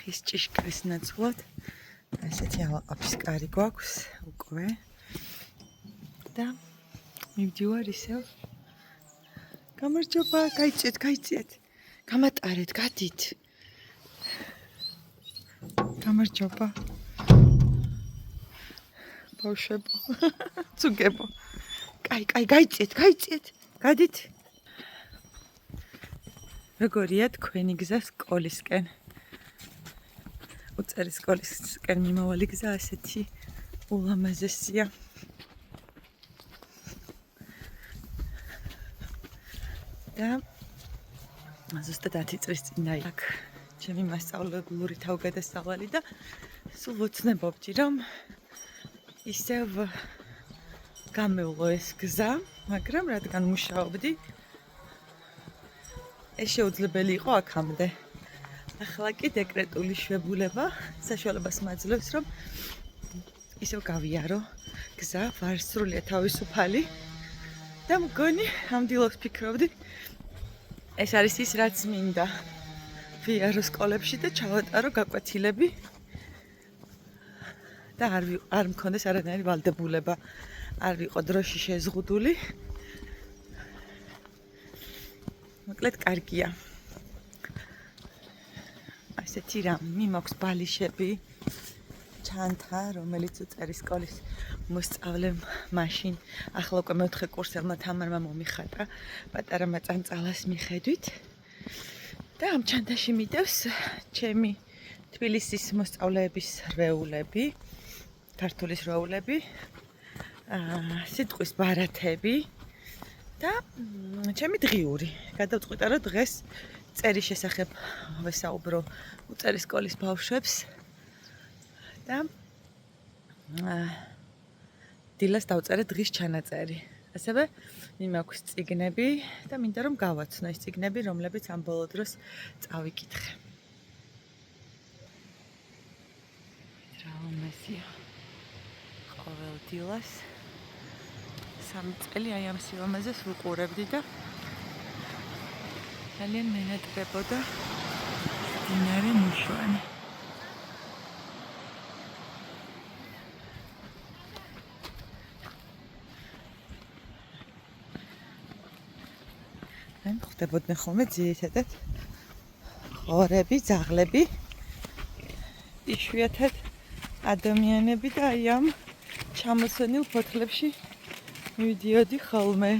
ხის ჭიშკრის ნაცვლად ესეთი ალაყაფის კარი გვაქვს უკვე და მივდივარ ისევ. გამარჯობა, გაიწიეთ. გამატარეთ, გადით. გამარჯობა. ბავშვებო. ცუგებო. კაი, გაიწიეთ. გადით. როგორია თქვენი გზა სკოლისკენ? უწერის სკოლისკენ მიმავალი გზა ასეთი ულამაზესია. და ზუსტად 10 წლის წინ აქ ჩემი მასწავლებლური თავგადასავალი და სულ ვოცნებობდი რომ ისევ გამევლო ეს გზა, მაგრამ რადგან მუშაობდი ეს შეუძლებელი იყო აქამდე. ახლა კი დეკრეტული შვებულება საშუალებას მაძლევს რომ ისევ გავიარო გზა, ვარ სრულიად თავისუფალი და მგონი ამ დილოს ფიქრობდი ეს არის ის რაც მინდა ვიარო სკოლებში და ჩავატარო გაკვეთილები და არ მქონდეს არანაირი ვალდებულება, არ ვიყო დროში შეზღუდული. მოკლედ კარგია. ასეთი რამე მაქვს ბალიშები, ჩანთა, რომელიც უწერის სკოლის მოსწავლემ მაშინ ახლა უკვე მეოთხე კურსელმა თამარმა მომიხატა პატარა მაწანწალას მიხედვით. და ამ ჩანთაში მიდევს ჩემი თბილისის მოსწავლეების რვეულები, ქართულის რვეულები, სიტყვის ბარათები და ჩემი დღიური. გადავწყვიტა რომ დღეს წერის შესახებ ვესაუბრო უწერის სკოლის ბავშვებს და დილას დავწერე დღის ჩანაწერი. ასევე მიმაქვს წიგნები და მინდა რომ გავაცნო ეს წიგნები, რომლებიც ამ ბოლო დროს წავიკითხე. რა უმასია. ყოველ დილას 3 წელი აი ამ სიამაზეს ვუყურებდი და ძალიან მენატრებოდა დინარე მუშვანი. ან ხდებოდნენ ხოლმე ძირითადად ღორები, ძაღლები, იშვიათად ადამიანები და აი ამ ჩამოცენილ ფოთლებში მივიდიოდი ხოლმე.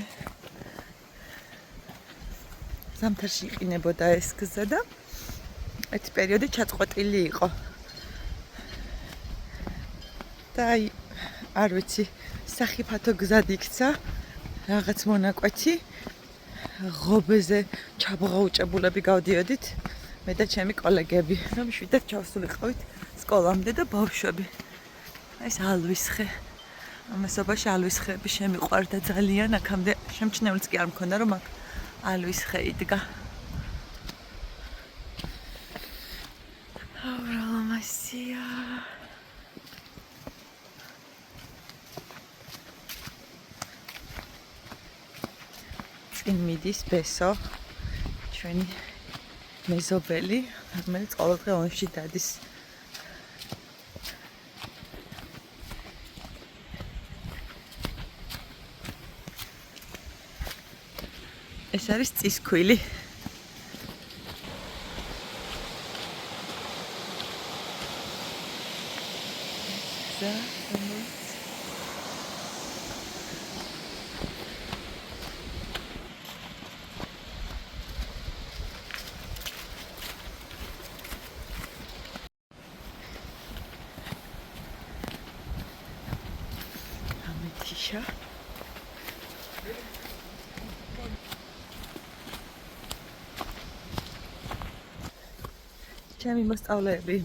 ზამთარში იყინებოდა ეს გზა და ერთი პერიოდი ჩაწყვეტილი იყო. და აი არ ვიცი, სახიფათო გზად იქცა რაღაც მონაკვეთი. ღობეზე ჩაბღაუჭებულები გავდიოდით მე და ჩემი კოლეგები, რომ შვიდად ჩავსულიყავით სკოლამდე და ბავშვები. ეს ალვისხე. ამასობაში ალვისხეები შემიყვარდა ძალიან, აქამდე შემჩნევლიც კი არ მქონდა რომ აქ ალვისხე იდგა. ავრალამასია. წინ მიდის ბესო, ჩვენი მეზობელი, რომელიც ყოველდღე ონში დადის. ეს არის წისქვილი. ამეთიშა. ჩემი მოსწავლეები,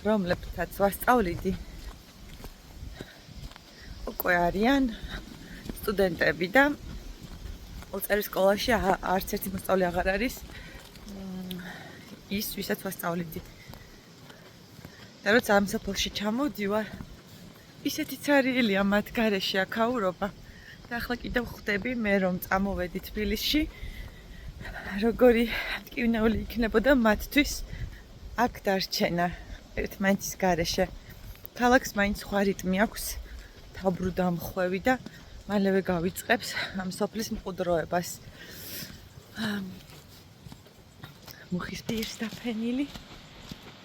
რომლებთაც ვასწავლიდი, უკვე არიან სტუდენტები და უწერის სკოლაში არც ერთი მოსწავლე აღარ არის ის, ვისაც ვასწავლიდი. და როცა ამ სოფელში ჩამოვდივარ, ისეთი ცარიელია მათ გარეშე აქაურობა. და ახლა კიდევ ხვდები მე რომ წამოვედი თბილისში, როგორი მტკივნეული იქნებოდა მათთვის აქ დარჩენა ერთმანეთის გარეშე. ქალაქს მაინც სხვა რიტმი აქვს, თავბრუ დამხვევი და მალევე გავიწყებს ამ სოფლის მყუდროებას. მუხის პირს დაფენილი.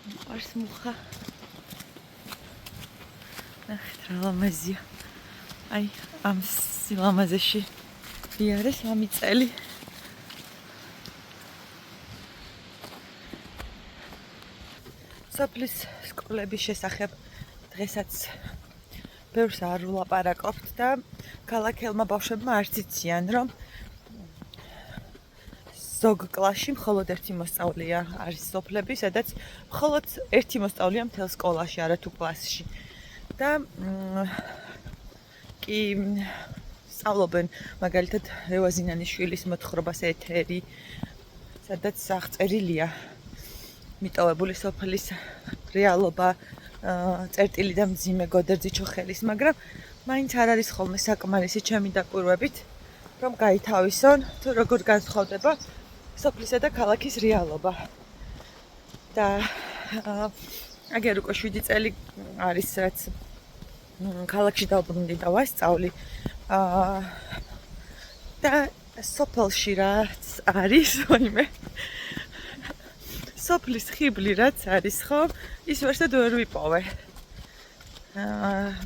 მიყვარს მუხა. ნახეთ რა ლამაზია. აი, ამ სილამაზეში იარეს ამი წელი. სოფლის სკოლების შესახებ დღესაც ბევრს არ ვლაპარაკობთ და ქალაქელმა ბავშვებმა არც იციან, რომ ზოგ კლასში მხოლოდ ერთი მოსწავლეა არის სოფლები, სადაც მხოლოდ ერთი მოსწავლეა მთელ სკოლაში, არა თუ კლასში. და კი სწავლობენ მაგალითად რევაზინანიშვილის მოთხრობას ეთერი, სადაც აღწერილია მიტოვებული სოფლის რეალობა, წერტილი და მძიმე გოდერძი ჩოხელის, მაგრამ მაინც არ არის ხოლმე საკმარისი ჩემი დაკვირვებით, რომ გაითავისონ თუ როგორ განსხვავდება სოფლისა და ქალაქის რეალობა. და აგერ უკვე 7 წელი არის, რაც ქალაქში დავბრუნდი და ვასწავლი. და სოფელში რაც არის, ვაიმე სოფლის ხიბლი რაც არის, ხო, ის ვერსად ვერ ვიპოვე.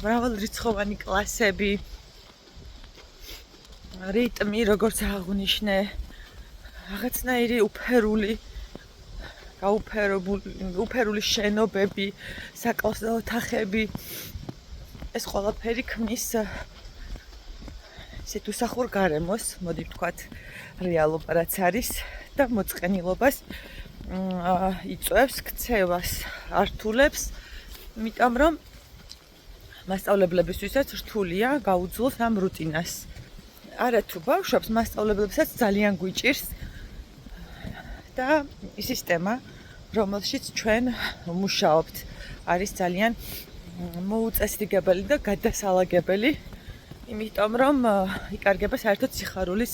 მრავალრიცხოვანი კლასები, რიტმი, როგორც აღვნიშნე, რაღაცნაირი უფერული შენობები, საკლასო ოთახები, ეს ყველაფერი ქმნის ისეთ უსახურ გარემოს, მოდი ვთქვათ, რეალობა რაც არის და მოწყენილობას იწვევს, ქცევას ართულებს, იმიტომ რომ მასწავლებლებისთვისაც რთულია გაუძლოს ამ რუტინას. არა თუ ბავშვებს, მასწავლებლებსაც ძალიან გვიჭირს და სისტემა, რომელშიც ჩვენ მუშაობთ, არის ძალიან მოუწესრიგებელი და გადასალაგებელი, იმიტომ რომ იკარგება საერთოდ სიხარულის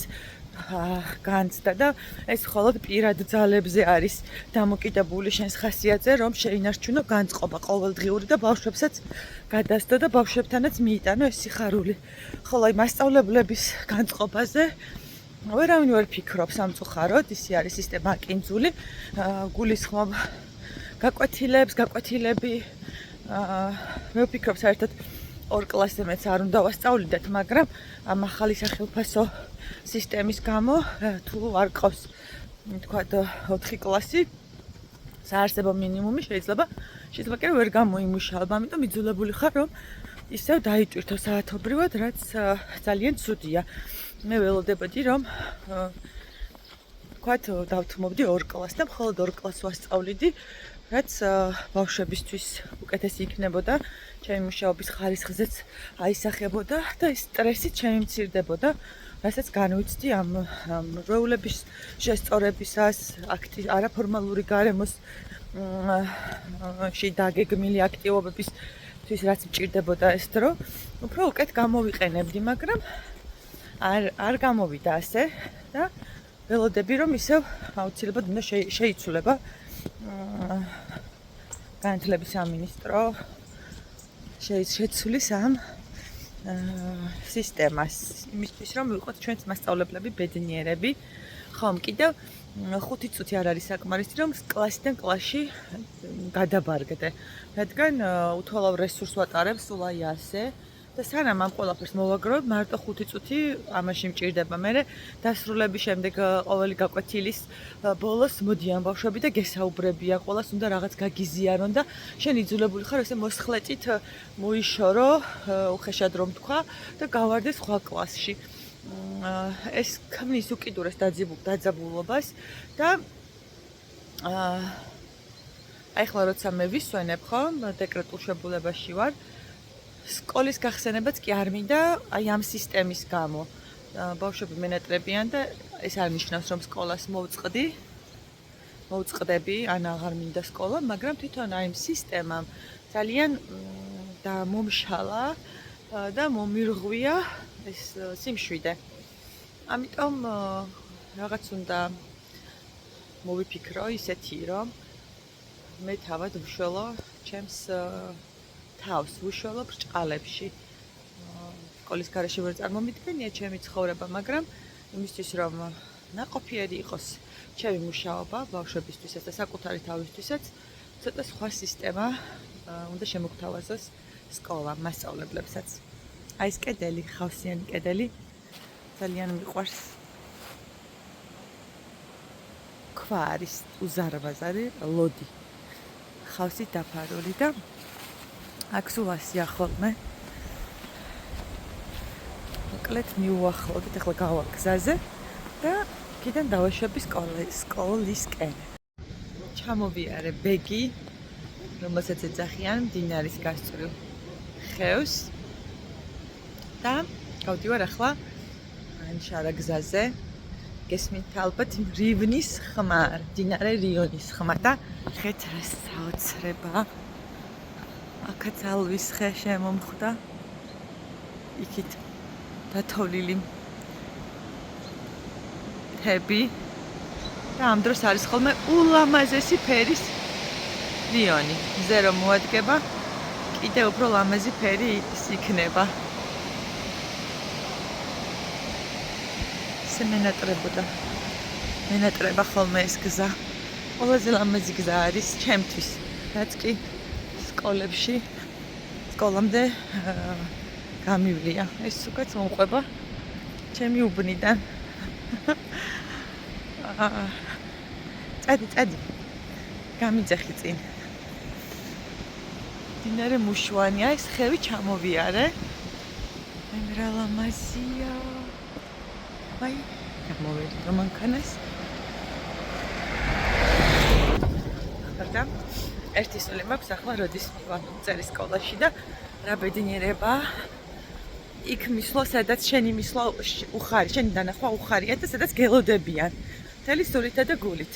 განცდა და ეს მხოლოდ პირად ძალებზე არის დამოკიდებული შენს ხასიათზე, რომ შეინარჩუნო განწყობა ყოველდღიური და ბავშვებსაც გადასდო და ბავშვებთანაც მიიტანო ეს სიხარული. ხოლო აი მასწავლებლების განწყობაზე ვერავინ ვერ ფიქრობს სამწუხაროდ, ისე არის სისტემა აკინძული, გულისხმობ გაკვეთილები, მე ვფიქრობ საერთოდ 2 კლასზე მეც არ უნდა ვასწავლიდეთ, მაგრამ ამ ახალი სახელფასო სისტემის გამო თუ არ ყავს, თქვათ 4 კლასი, საარსებო მინიმუმი შეიძლება კი ვერ გამოიმუშავება, ამიტომ იძულებული ხარ, რომ ისევ დაიტვირთო საათობრივად, რაც ძალიან ცუდია. მე ველოდებოდი, რომ თქვათ დავთმობდი 2 კლასს და მხოლოდ 2 კლასს ვასწავლიდი, რაც ბავშვებისთვის უკეთესი იქნებოდა, ჩემი მუშაობის ხარისხზეც აისახებოდა და ეს სტრესი ჩემი მცირდებოდა, რასაც განვიცდი ამ როლების შესწორებისას, არაფორმალური გარემოს დაგეგმილი აქტივობებისთვის, რაც მჭირდებოდა ეს დრო, უფრო უკეთ გამოვიყენებდი, მაგრამ არ გამოვიდა ასე და ველოდები, რომ ისევ აუცილებლად უნდა შეიცვლება განათლების სამინისტრო შეცვლის ამ სისტემას, იმისთვის რომ ვიყოთ ჩვენც მასწავლებლები ბედნიერები. ხომ კიდევ 5 წუთი არ არის საკმარისი, რომ კლასიდან კლასში გადაბარგდე, რადგან უთვალავ რესურს ვატარებ სულ აი ასე და სანამ ამ ყველაფერს მოვაგროვებ, მარტო 5 წუთი ამაში მჭირდება. მერე დასრულების შემდეგ ყოველი გაკვეთილის ბოლოს მოდიან ბავშვები და გესაუბრებიან, ყველას უნდა რაღაც გაგიზიარონ და შენ იძულებული ხარ ესე მოსხლეტით მოიშორო, უხეშად რომ თქვა და გავარდე სხვა კლასში. ეს ქმნის უკიდურეს დაძაბულობას და აი ხლა როცა მე ვისვენებ, ხო, დეკრეტულ შებულებაში ვარ, სკოლის გახსენებაც კი არ მინდა აი ამ სისტემის გამო. ბავშვები მენატრებიან და ეს არ ნიშნავს, რომ სკოლას მოვწყდები, ან აღარ მინდა სკოლა, მაგრამ თვითონ აი ამ სისტემამ ძალიან მომშალა და მომირღვია ეს სიმშვიდე. ამიტომ რაღაც უნდა მოვიფიქრო ისეთი, რომ მე თავად ვშველო ჩემს თავს ვუშველო ბრჭყალებში. სკოლის გარეშე ვერ წარმომიდგენია ჩემი ცხოვრება, მაგრამ იმისთვის რომ ნაყოფიერი იყოს ჩემი მუშაობა ბავშვებისთვისაც და საკუთარი თავისთვისაც, ცოტა სხვა სისტემა უნდა შემოგთავაზოს სკოლამ, მასწავლებლებსაც. აი ეს კედელი, ხავსიანი კედელი ძალიან მიყვარს. ქვა არის უზარმაზარი, ლოდი. ხავსით დაფარული და აქ სულ ასია ხოლმე. მოკლედ მიუახლოვდით, ახლა გავარ გზაზე და კიდენ დავეშვები სკოლისკენ. ჩამოვიარე ბეგი, რომელსაც ეძახიან მდინარის გასწვრივ ხევს და გავდივარ ახლა ანშარა გზაზე. გესმით ალბათ რივნის ხმა, მდინარე რიონის ხმა და ხეთ რა საოცრება. აქაც ალვის ხე შემომხვდა. იქით დათოვლილი მთები და ამ დროს არის ხოლმე ულამაზესი ფერის რიონი. მზე რომ მოადგება, კიდე უფრო ლამაზი ფერი იქნება. მენატრება ხოლმე ეს გზა. ყველაზე ლამაზი გზა არის ჩემთვის, რაც კი სკოლამდე გამივლია. ეს უკაც მომყვება ჩემი უბნიდან. წადი, გამიძახი წინ. მდინარე მუშვანია, ეს ხევი ჩამოვიარე. რა ლამაზია. აი, გამოვედი რომ მანქანას. და ერთი სული მაქვს ახლა როდის მივა წერი სკოლაში და რა ბედნიერება. იქ მისვლა, სადაც შენი მისვლა უხარი, შენი დანახვა უხარია და სადაც გელოდებიან. მთელი სულითა და გულით.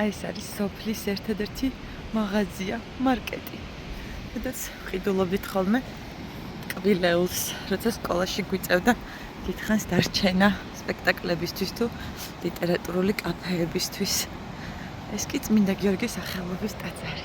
აი ეს არის სოფლის ერთადერთი მაღაზია, მარკეტი. სადაც ვყიდულობდით ხოლმე ტკბილეულს, როცა სკოლაში გვიწევდა დიდხანს დარჩენა სპექტაკლებისთვის თუ ლიტერატურული კაფეებისთვის. ეს კი წმინდა გიორგის სახელობის ტაძარი.